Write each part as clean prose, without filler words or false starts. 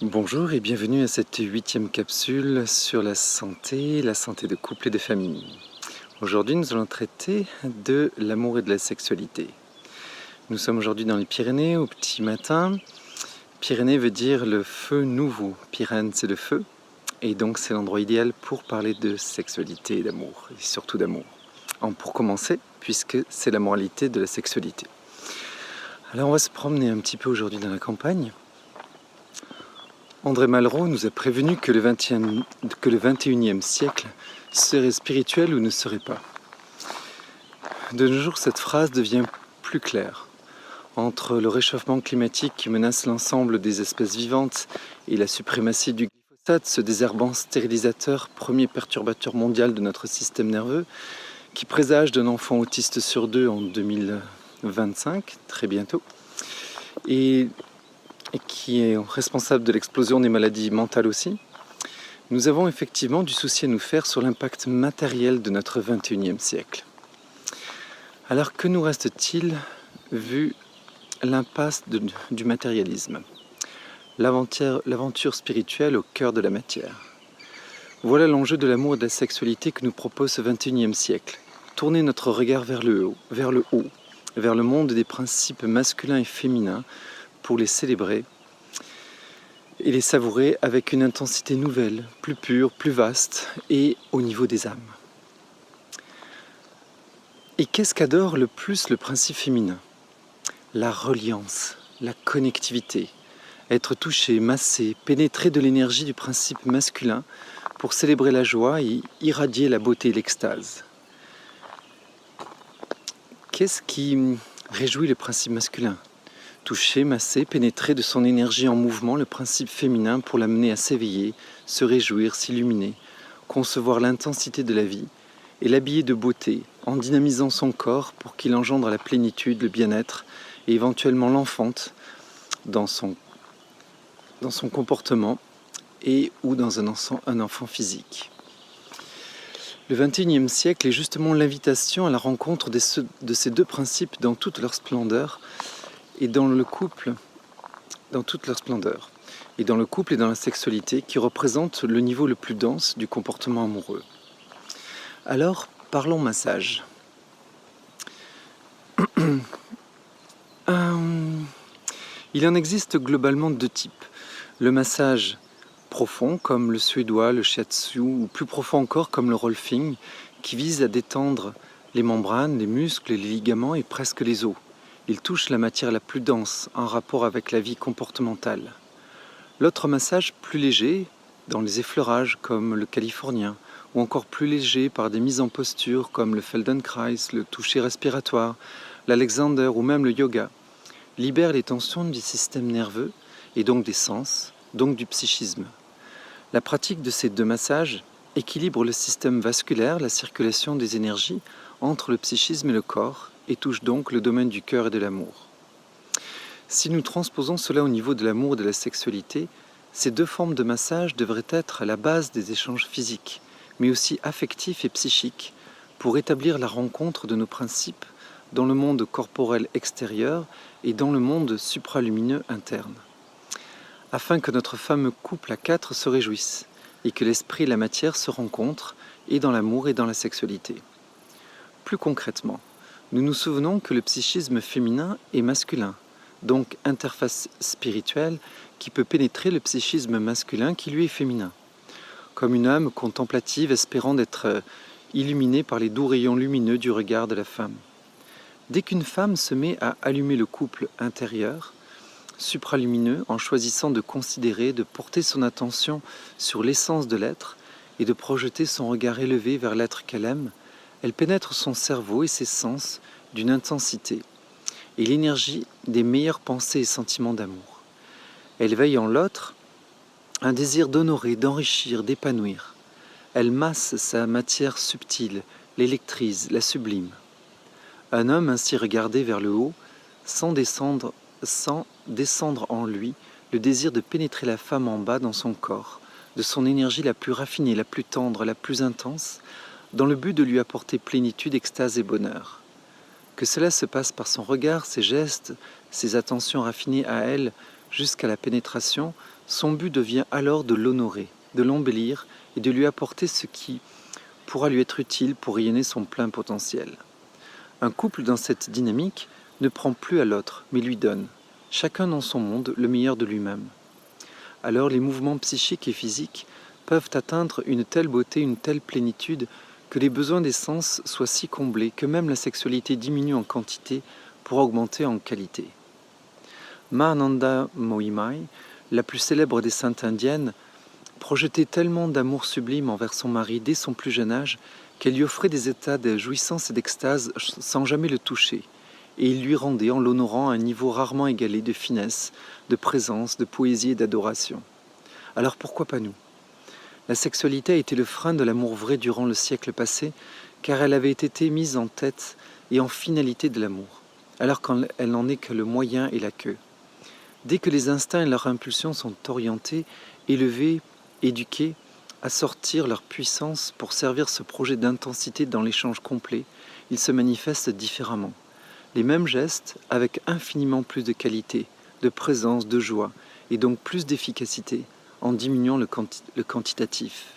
Bonjour et bienvenue à cette 8e capsule sur la santé de couple et de famille. Aujourd'hui, nous allons traiter de l'amour et de la sexualité. Nous sommes aujourd'hui dans les Pyrénées au petit matin. Pyrénées veut dire le feu nouveau. Pyrène, c'est le feu. Et donc, c'est l'endroit idéal pour parler de sexualité et d'amour, et surtout d'amour. Pour commencer, puisque c'est la moralité de la sexualité. Alors, on va se promener un petit peu aujourd'hui dans la campagne. André Malraux nous a prévenu que le 21e siècle serait spirituel ou ne serait pas. De nos jours, cette phrase devient plus claire. Entre le réchauffement climatique qui menace l'ensemble des espèces vivantes et la suprématie du glyphosate, ce désherbant stérilisateur, premier perturbateur mondial de notre système nerveux, qui présage d'un enfant autiste sur 2 en 2025, très bientôt, et qui est responsable de l'explosion des maladies mentales aussi, nous avons effectivement du souci à nous faire sur l'impact matériel de notre 21e siècle. Alors que nous reste-t-il vu l'impasse du matérialisme, l'aventure spirituelle au cœur de la matière? Voilà l'enjeu de l'amour et de la sexualité que nous propose ce 21e siècle. Tourner notre regard vers le haut, vers le monde des principes masculins et féminins, pour les célébrer et les savourer avec une intensité nouvelle, plus pure, plus vaste et au niveau des âmes. Et qu'est-ce qu'adore le plus le principe féminin? La reliance, la connectivité, être touché, massé, pénétré de l'énergie du principe masculin pour célébrer la joie et irradier la beauté et l'extase. Qu'est-ce qui réjouit le principe masculin? Toucher, masser, pénétrer de son énergie en mouvement le principe féminin pour l'amener à s'éveiller, se réjouir, s'illuminer, concevoir l'intensité de la vie et l'habiller de beauté en dynamisant son corps pour qu'il engendre la plénitude, le bien-être et éventuellement l'enfante dans son comportement et ou dans un enfant physique. Le XXIe siècle est justement l'invitation à la rencontre de ces deux principes dans toute leur splendeur et dans le couple, dans toute leur splendeur, et dans le couple et dans la sexualité qui représentent le niveau le plus dense du comportement amoureux. Alors, parlons massage. Il en existe globalement deux types. Le massage profond, comme le suédois, le shiatsu, ou plus profond encore, comme le rolfing, qui vise à détendre les membranes, les muscles, les ligaments et presque les os. Il touche la matière la plus dense, en rapport avec la vie comportementale. L'autre massage, plus léger, dans les effleurages, comme le californien, ou encore plus léger par des mises en posture, comme le Feldenkrais, le toucher respiratoire, l'Alexander ou même le yoga, libère les tensions du système nerveux, et donc des sens, donc du psychisme. La pratique de ces deux massages équilibre le système vasculaire, la circulation des énergies entre le psychisme et le corps, et touche donc le domaine du cœur et de l'amour. Si nous transposons cela au niveau de l'amour et de la sexualité, ces deux formes de massage devraient être à la base des échanges physiques, mais aussi affectifs et psychiques, pour établir la rencontre de nos principes dans le monde corporel extérieur et dans le monde supralumineux interne, afin que notre fameux couple à quatre se réjouisse, et que l'esprit et la matière se rencontrent, et dans l'amour et dans la sexualité. Plus concrètement, nous nous souvenons que le psychisme féminin est masculin, donc interface spirituelle qui peut pénétrer le psychisme masculin qui lui est féminin, comme une âme contemplative espérant d'être illuminée par les doux rayons lumineux du regard de la femme. Dès qu'une femme se met à allumer le couple intérieur, supralumineux, en choisissant de considérer, de porter son attention sur l'essence de l'être et de projeter son regard élevé vers l'être qu'elle aime, elle pénètre son cerveau et ses sens d'une intensité et l'énergie des meilleures pensées et sentiments d'amour. Elle veille en l'autre un désir d'honorer, d'enrichir, d'épanouir. Elle masse sa matière subtile, l'électrise, la sublime. Un homme ainsi regardé vers le haut, sans descendre en lui le désir de pénétrer la femme en bas dans son corps, de son énergie la plus raffinée, la plus tendre, la plus intense, dans le but de lui apporter plénitude, extase et bonheur. Que cela se passe par son regard, ses gestes, ses attentions raffinées à elle, jusqu'à la pénétration, son but devient alors de l'honorer, de l'embellir et de lui apporter ce qui pourra lui être utile pour rayonner son plein potentiel. Un couple dans cette dynamique ne prend plus à l'autre, mais lui donne, chacun dans son monde, le meilleur de lui-même. Alors les mouvements psychiques et physiques peuvent atteindre une telle beauté, une telle plénitude, que les besoins des sens soient si comblés que même la sexualité diminue en quantité pour augmenter en qualité. Mahananda Mohimai, la plus célèbre des saintes indiennes, projetait tellement d'amour sublime envers son mari dès son plus jeune âge qu'elle lui offrait des états de jouissance et d'extase sans jamais le toucher, et il lui rendait en l'honorant un niveau rarement égalé de finesse, de présence, de poésie et d'adoration. Alors pourquoi pas nous ? La sexualité a été le frein de l'amour vrai durant le siècle passé, car elle avait été mise en tête et en finalité de l'amour, alors qu'elle n'en est que le moyen et la queue. Dès que les instincts et leurs impulsions sont orientés, élevés, éduqués, à sortir leur puissance pour servir ce projet d'intensité dans l'échange complet, ils se manifestent différemment. Les mêmes gestes avec infiniment plus de qualité, de présence, de joie et donc plus d'efficacité en diminuant le quantitatif.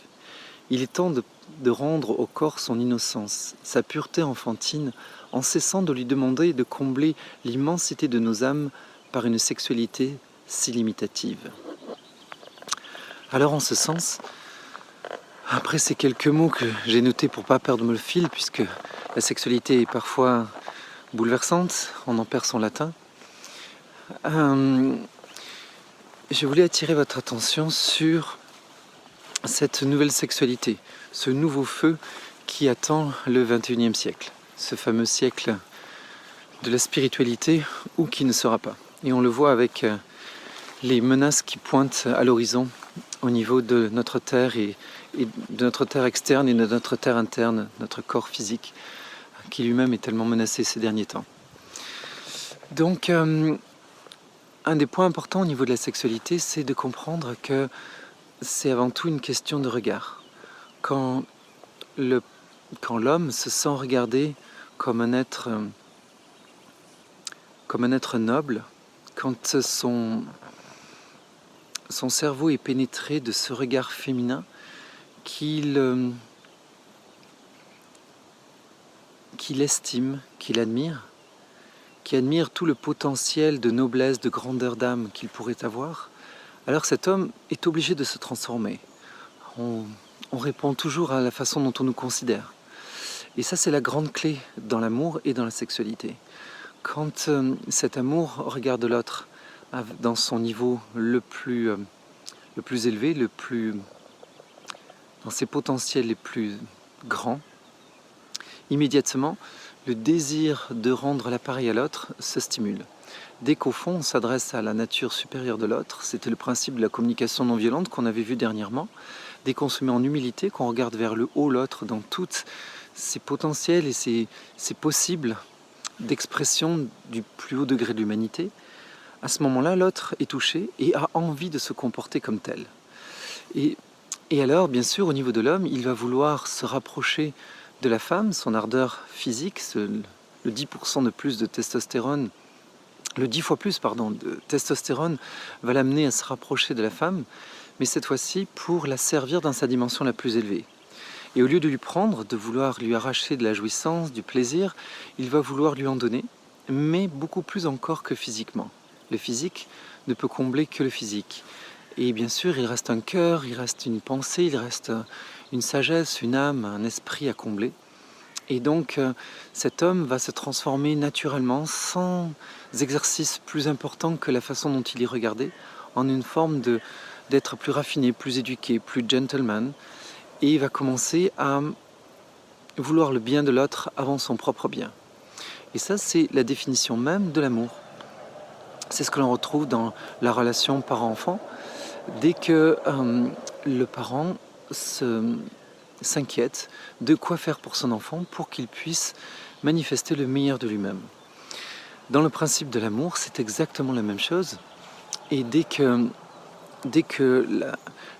Il est temps de rendre au corps son innocence, sa pureté enfantine, en cessant de lui demander de combler l'immensité de nos âmes par une sexualité si limitative. Alors en ce sens, après ces quelques mots que j'ai notés pour ne pas perdre le fil, puisque la sexualité est parfois bouleversante, on en perd son latin, je voulais attirer votre attention sur cette nouvelle sexualité, ce nouveau feu qui attend le XXIe siècle, ce fameux siècle de la spiritualité ou qui ne sera pas. Et on le voit avec les menaces qui pointent à l'horizon au niveau de notre terre et de notre terre externe et de notre terre interne, notre corps physique, qui lui-même est tellement menacé ces derniers temps. Donc, un des points importants au niveau de la sexualité, c'est de comprendre que c'est avant tout une question de regard. Quand l'homme se sent regardé comme un être noble, quand son cerveau est pénétré de ce regard féminin qu'il estime, qu'il admire, qui admire tout le potentiel de noblesse, de grandeur d'âme qu'il pourrait avoir, alors cet homme est obligé de se transformer. On répond toujours à la façon dont on nous considère. Et ça, c'est la grande clé dans l'amour et dans la sexualité. Quand cet amour regarde l'autre dans son niveau le plus élevé, dans ses potentiels les plus grands, immédiatement, le désir de rendre l'appareil à l'autre se stimule. Dès qu'au fond, on s'adresse à la nature supérieure de l'autre, c'était le principe de la communication non violente qu'on avait vu dernièrement, dès qu'on se met en humilité, qu'on regarde vers le haut l'autre dans toutes ses potentiels et ses possibles d'expression du plus haut degré de l'humanité, à ce moment-là, l'autre est touché et a envie de se comporter comme tel. Et alors, bien sûr, au niveau de l'homme, il va vouloir se rapprocher de la femme, son ardeur physique, le 10% de plus de testostérone, le 10 fois plus, de testostérone va l'amener à se rapprocher de la femme, mais cette fois-ci pour la servir dans sa dimension la plus élevée. Et au lieu de lui prendre, de vouloir lui arracher de la jouissance, du plaisir, il va vouloir lui en donner, mais beaucoup plus encore que physiquement. Le physique ne peut combler que le physique. Et bien sûr, il reste un cœur, il reste une pensée, il reste une sagesse, une âme, un esprit à combler. Et donc, cet homme va se transformer naturellement, sans exercice plus important que la façon dont il est regardé, en une forme d'être plus raffiné, plus éduqué, plus gentleman. Et il va commencer à vouloir le bien de l'autre avant son propre bien. Et ça, c'est la définition même de l'amour. C'est ce que l'on retrouve dans la relation parent-enfant. Dès que le parent s'inquiète de quoi faire pour son enfant pour qu'il puisse manifester le meilleur de lui-même. Dans le principe de l'amour, c'est exactement la même chose. Et dès que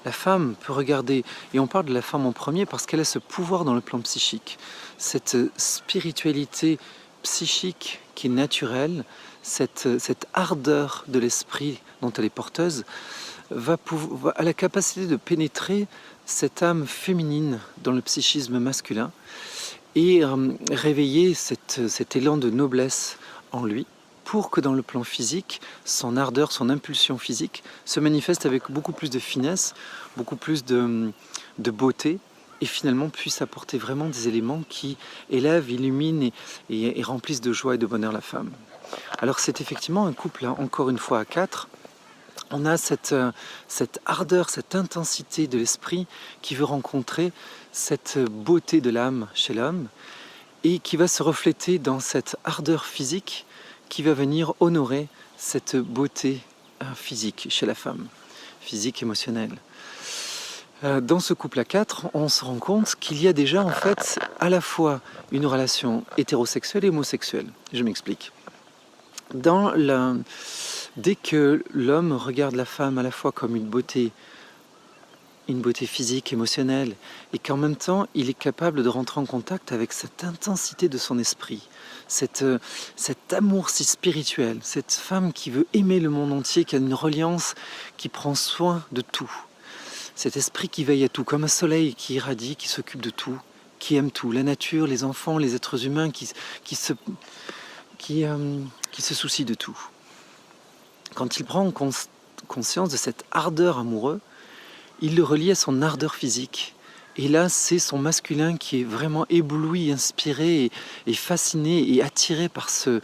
la femme peut regarder, et on parle de la femme en premier parce qu'elle a ce pouvoir dans le plan psychique, cette spiritualité psychique qui est naturelle, cette ardeur de l'esprit dont elle est porteuse, a la capacité de pénétrer cette âme féminine dans le psychisme masculin et réveiller cet élan de noblesse en lui pour que dans le plan physique, son ardeur, son impulsion physique se manifeste avec beaucoup plus de finesse, beaucoup plus de beauté et finalement puisse apporter vraiment des éléments qui élèvent, illuminent et remplissent de joie et de bonheur la femme. Alors c'est effectivement un couple, hein, encore une fois à 4. On a cette ardeur, cette intensité de l'esprit qui veut rencontrer cette beauté de l'âme chez l'homme et qui va se refléter dans cette ardeur physique qui va venir honorer cette beauté physique chez la femme, physique, émotionnelle. Dans ce couple à 4, on se rend compte qu'il y a déjà en fait à la fois une relation hétérosexuelle et homosexuelle. Je m'explique. Dès que l'homme regarde la femme à la fois comme une beauté physique, émotionnelle, et qu'en même temps il est capable de rentrer en contact avec cette intensité de son esprit, cet amour si spirituel, cette femme qui veut aimer le monde entier, qui a une reliance, qui prend soin de tout, cet esprit qui veille à tout, comme un soleil qui irradie, qui s'occupe de tout, qui aime tout, la nature, les enfants, les êtres humains, qui se soucie de tout. Quand il prend conscience de cette ardeur amoureuse, il le relie à son ardeur physique. Et là, c'est son masculin qui est vraiment ébloui, inspiré et fasciné et attiré par ce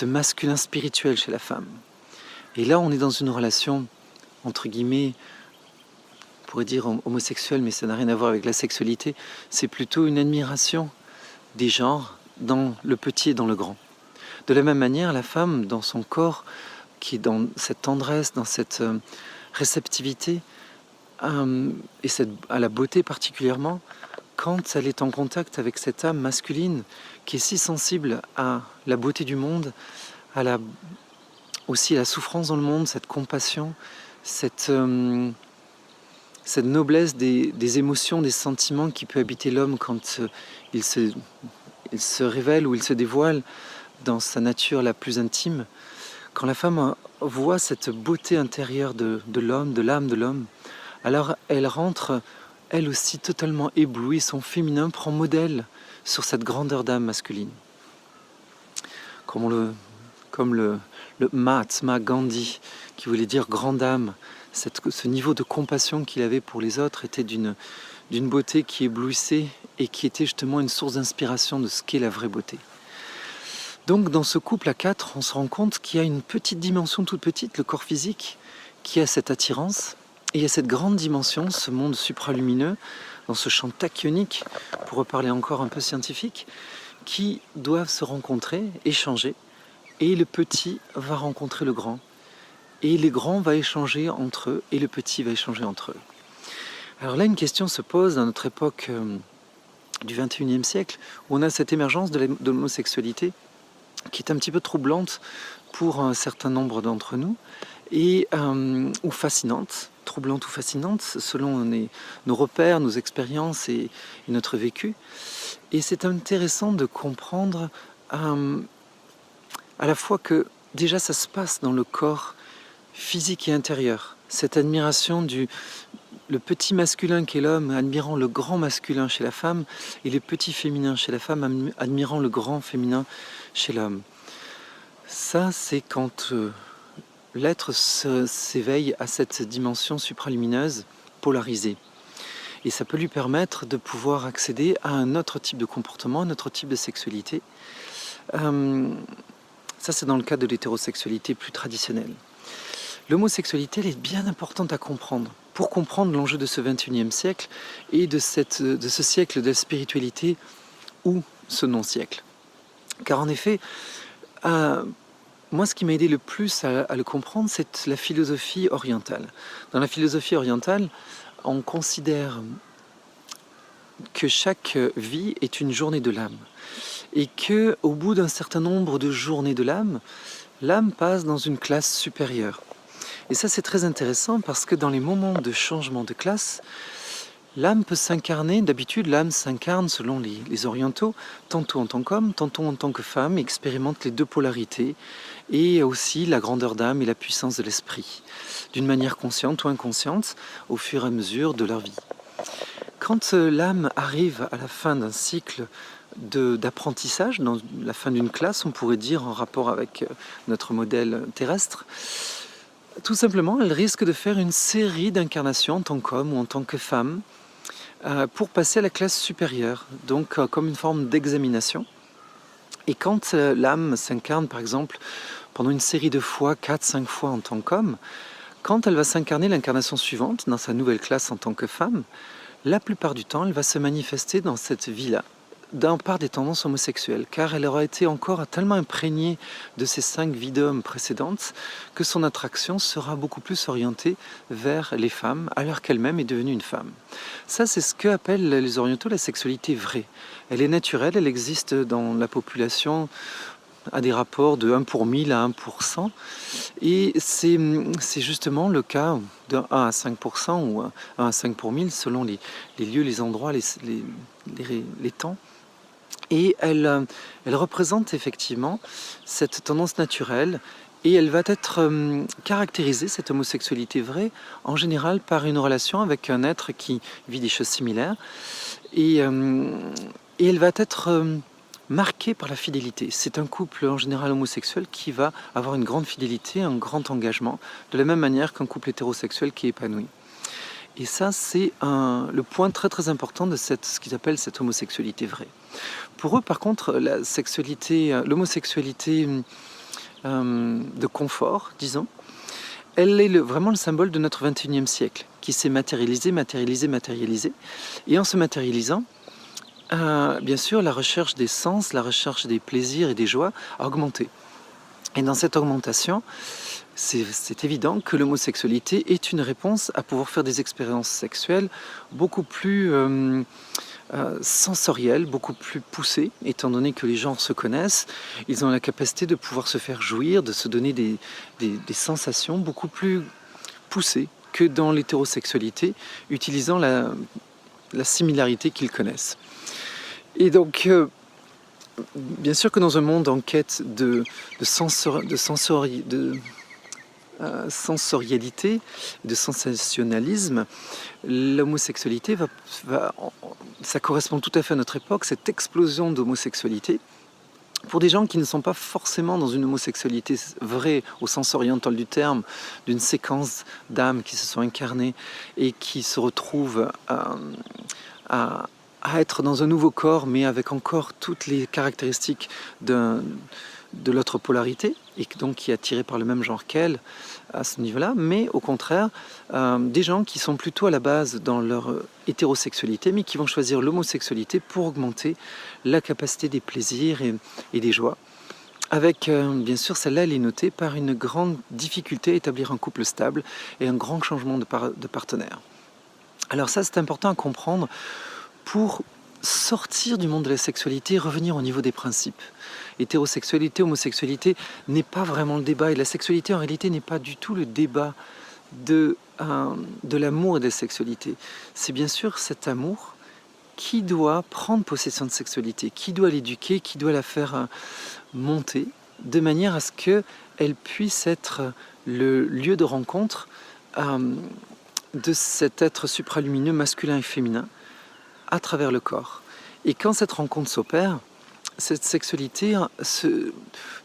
masculin spirituel chez la femme. Et là, on est dans une relation, entre guillemets, on pourrait dire homosexuelle, mais ça n'a rien à voir avec la sexualité. C'est plutôt une admiration des genres dans le petit et dans le grand. De la même manière, la femme, dans son corps, qui est dans cette tendresse, dans cette réceptivité, et à la beauté particulièrement, quand elle est en contact avec cette âme masculine qui est si sensible à la beauté du monde, aussi à la souffrance dans le monde, cette compassion, cette noblesse des émotions, des sentiments qui peut habiter l'homme quand il se révèle ou il se dévoile dans sa nature la plus intime. Quand la femme voit cette beauté intérieure de l'homme, de l'âme de l'homme, alors elle rentre, elle aussi, totalement éblouie. Son féminin prend modèle sur cette grandeur d'âme masculine. Comme le Mahatma Gandhi, qui voulait dire grande âme, ce niveau de compassion qu'il avait pour les autres était d'une beauté qui éblouissait et qui était justement une source d'inspiration de ce qu'est la vraie beauté. Donc dans ce couple à 4, on se rend compte qu'il y a une petite dimension toute petite, le corps physique, qui a cette attirance. Et il y a cette grande dimension, ce monde supralumineux, dans ce champ tachyonique, pour reparler encore un peu scientifique, qui doivent se rencontrer, échanger, et le petit va rencontrer le grand. Et les grands vont échanger entre eux, et le petit va échanger entre eux. Alors là, une question se pose dans notre époque du XXIe siècle, où on a cette émergence de l'homosexualité, qui est un petit peu troublante pour un certain nombre d'entre nous, ou fascinante, troublante ou fascinante, selon nos repères, nos expériences et notre vécu. Et c'est intéressant de comprendre à la fois que déjà ça se passe dans le corps physique et intérieur. Cette admiration le petit masculin qu'est l'homme admirant le grand masculin chez la femme et le petit féminin chez la femme admirant le grand féminin chez l'homme. Ça, c'est quand l'être s'éveille à cette dimension supralumineuse polarisée. Et ça peut lui permettre de pouvoir accéder à un autre type de comportement, un autre type de sexualité. Ça, c'est dans le cas de l'hétérosexualité plus traditionnelle. L'homosexualité, elle est bien importante à comprendre, pour comprendre l'enjeu de ce XXIe siècle et de ce siècle de la spiritualité ou ce non-siècle. Car en effet, moi, ce qui m'a aidé le plus à le comprendre, c'est la philosophie orientale. Dans la philosophie orientale, on considère que chaque vie est une journée de l'âme. Et qu'au bout d'un certain nombre de journées de l'âme passe dans une classe supérieure. Et ça, c'est très intéressant parce que dans les moments de changement de classe, L'âme peut s'incarner, d'habitude l'âme s'incarne selon les orientaux, tantôt en tant qu'homme, tantôt en tant que femme, et expérimente les deux polarités, et aussi la grandeur d'âme et la puissance de l'esprit, d'une manière consciente ou inconsciente, au fur et à mesure de leur vie. Quand l'âme arrive à la fin d'un cycle d'apprentissage, dans la fin d'une classe, on pourrait dire en rapport avec notre modèle terrestre, tout simplement, elle risque de faire une série d'incarnations en tant qu'homme ou en tant que femme, pour passer à la classe supérieure, donc comme une forme d'examination. Et quand l'âme s'incarne, par exemple, pendant une série de fois, 4-5 fois en tant qu'homme, quand elle va s'incarner l'incarnation suivante, dans sa nouvelle classe en tant que femme, la plupart du temps, elle va se manifester dans cette vie-là, par des tendances homosexuelles, car elle aura été encore tellement imprégnée de ces 5 vies d'hommes précédentes que son attraction sera beaucoup plus orientée vers les femmes, alors qu'elle-même est devenue une femme. Ça, c'est ce qu'appellent les orientaux la sexualité vraie. Elle est naturelle, elle existe dans la population à des rapports de 1 pour 1000 à 1 pour 100, et c'est justement le cas de 1 à 5% ou 1 à 5 pour 1000 selon les lieux, les endroits, les temps. Et elle représente effectivement cette tendance naturelle, et elle va être caractérisée, cette homosexualité vraie, en général par une relation avec un être qui vit des choses similaires, et elle va être marquée par la fidélité. C'est un couple en général homosexuel qui va avoir une grande fidélité, un grand engagement, de la même manière qu'un couple hétérosexuel qui est épanoui. Et ça, c'est le point très très important de ce qu'ils appellent cette homosexualité vraie. Pour eux, par contre, l'homosexualité de confort, disons, elle est vraiment le symbole de notre 21e siècle, qui s'est matérialisé. Et en se matérialisant, bien sûr, la recherche des sens, la recherche des plaisirs et des joies a augmenté. Et dans cette augmentation, c'est évident que l'homosexualité est une réponse à pouvoir faire des expériences sexuelles beaucoup plus sensorielles, beaucoup plus poussées, étant donné que les genres se connaissent. Ils ont la capacité de pouvoir se faire jouir, de se donner des sensations beaucoup plus poussées que dans l'hétérosexualité, utilisant la similarité qu'ils connaissent. Et donc, bien sûr que dans un monde en quête de sensorialité, de sensationnalisme, l'homosexualité ça correspond tout à fait à notre époque, cette explosion d'homosexualité. Pour des gens qui ne sont pas forcément dans une homosexualité vraie, au sens oriental du terme, d'une séquence d'âmes qui se sont incarnées et qui se retrouvent à être dans un nouveau corps, mais avec encore toutes les caractéristiques de l'autre polarité, et donc qui est attiré par le même genre qu'elle à ce niveau-là, mais au contraire, des gens qui sont plutôt à la base dans leur hétérosexualité, mais qui vont choisir l'homosexualité pour augmenter la capacité des plaisirs et des joies. Avec, bien sûr, celle-là, elle est notée par une grande difficulté à établir un couple stable et un grand changement de partenaire. Alors ça, c'est important à comprendre pour sortir du monde de la sexualité et revenir au niveau des principes. Hétérosexualité, homosexualité n'est pas vraiment le débat, et la sexualité en réalité n'est pas du tout le débat de l'amour et de la sexualité. C'est bien sûr cet amour qui doit prendre possession de sexualité, qui doit l'éduquer, qui doit la faire monter, de manière à ce qu'elle puisse être le lieu de rencontre de cet être supralumineux masculin et féminin à travers le corps. Et quand cette rencontre s'opère, cette sexualité,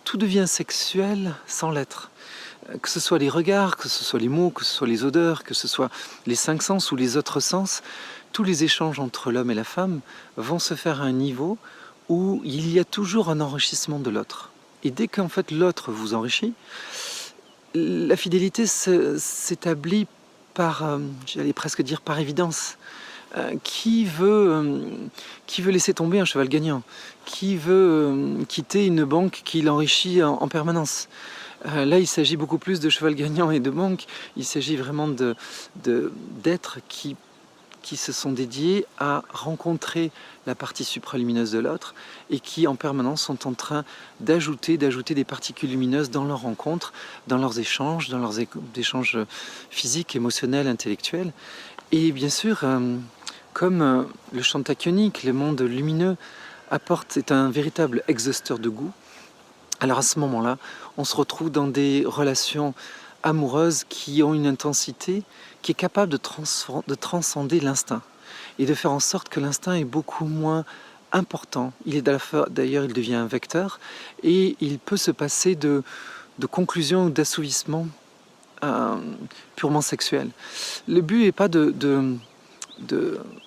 tout devient sexuel sans l'être. Que ce soit les regards, que ce soit les mots, que ce soit les odeurs, que ce soit les 5 sens ou les autres sens, tous les échanges entre l'homme et la femme vont se faire à un niveau où il y a toujours un enrichissement de l'autre. Et dès qu'en fait l'autre vous enrichit, la fidélité s'établit par, j'allais presque dire par évidence. Qui veut laisser tomber un cheval gagnant? Qui veut quitter une banque qui l'enrichit en permanence? Là, il s'agit beaucoup plus de cheval gagnant et de banque. Il s'agit vraiment d'êtres qui se sont dédiés à rencontrer la partie supralumineuse de l'autre et qui en permanence sont en train d'ajouter des particules lumineuses dans leurs rencontres, dans leurs échanges physiques, émotionnels, intellectuels. Et bien sûr, Comme le chant tachyonique, le monde lumineux est un véritable exhausteur de goût, alors à ce moment-là, on se retrouve dans des relations amoureuses qui ont une intensité qui est capable de transcender l'instinct et de faire en sorte que l'instinct est beaucoup moins important. D'ailleurs, il devient un vecteur et il peut se passer de conclusions ou d'assouvissement euh, purement sexuel. Le but n'est pas de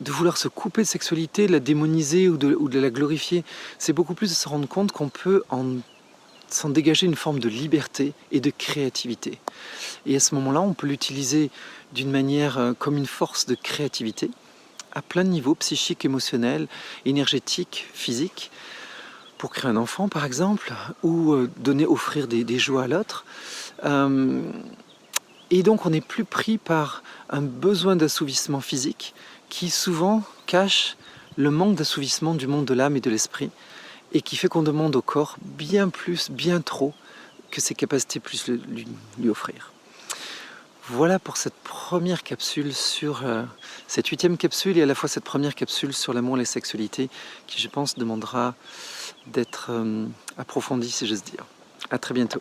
vouloir se couper de sexualité, de la démoniser ou de la glorifier. C'est beaucoup plus de se rendre compte qu'on peut s'en dégager une forme de liberté et de créativité. Et à ce moment-là, on peut l'utiliser d'une manière comme une force de créativité, à plein de niveaux, psychique, émotionnel, énergétique, physique, pour créer un enfant par exemple, ou offrir des joies à l'autre. Et donc on n'est plus pris par un besoin d'assouvissement physique qui souvent cache le manque d'assouvissement du monde de l'âme et de l'esprit, et qui fait qu'on demande au corps bien plus, bien trop, que ses capacités puissent lui offrir. Voilà pour cette première capsule cette 8e capsule, et à la fois cette première capsule sur l'amour et la sexualité, qui je pense demandera d'être approfondie, si j'ose dire. À très bientôt.